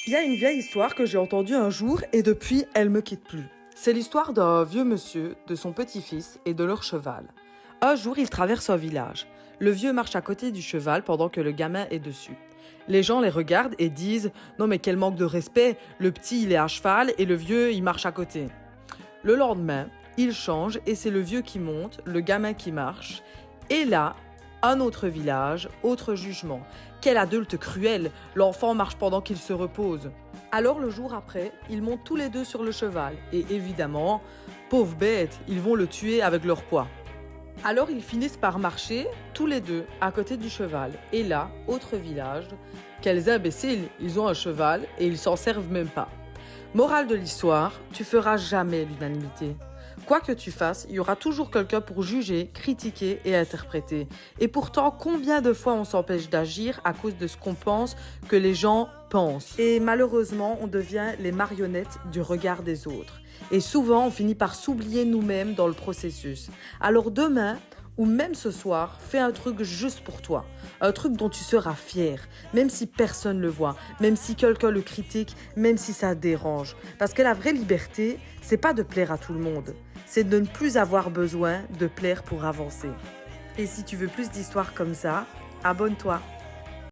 Il y a une vieille histoire que j'ai entendue un jour et depuis, elle me quitte plus. C'est l'histoire d'un vieux monsieur, de son petit-fils et de leur cheval. Un jour, ils traversent un village. Le vieux marche à côté du cheval pendant que le gamin est dessus. Les gens les regardent et disent « Non mais quel manque de respect, le petit il est à cheval et le vieux il marche à côté ». Le lendemain, il change et c'est le vieux qui monte, le gamin qui marche. Et là, un autre village, autre jugement. Quel adulte cruel, l'enfant marche pendant qu'il se repose. Alors le jour après, ils montent tous les deux sur le cheval. Et évidemment, pauvre bête, ils vont le tuer avec leur poids. Alors ils finissent par marcher, tous les deux, à côté du cheval. Et là, autre village, quels imbéciles, ils ont un cheval et ils s'en servent même pas. Morale de l'histoire, tu feras jamais l'unanimité. Quoi que tu fasses, il y aura toujours quelqu'un pour juger, critiquer et interpréter. Et pourtant, combien de fois on s'empêche d'agir à cause de ce qu'on pense que les gens pensent. Et malheureusement, on devient les marionnettes du regard des autres. Et souvent, on finit par s'oublier nous-mêmes dans le processus. Alors demain, ou même ce soir, fais un truc juste pour toi. Un truc dont tu seras fier, même si personne le voit, même si quelqu'un le critique, même si ça dérange. Parce que la vraie liberté, c'est pas de plaire à tout le monde. C'est de ne plus avoir besoin de plaire pour avancer. Et si tu veux plus d'histoires comme ça, abonne-toi.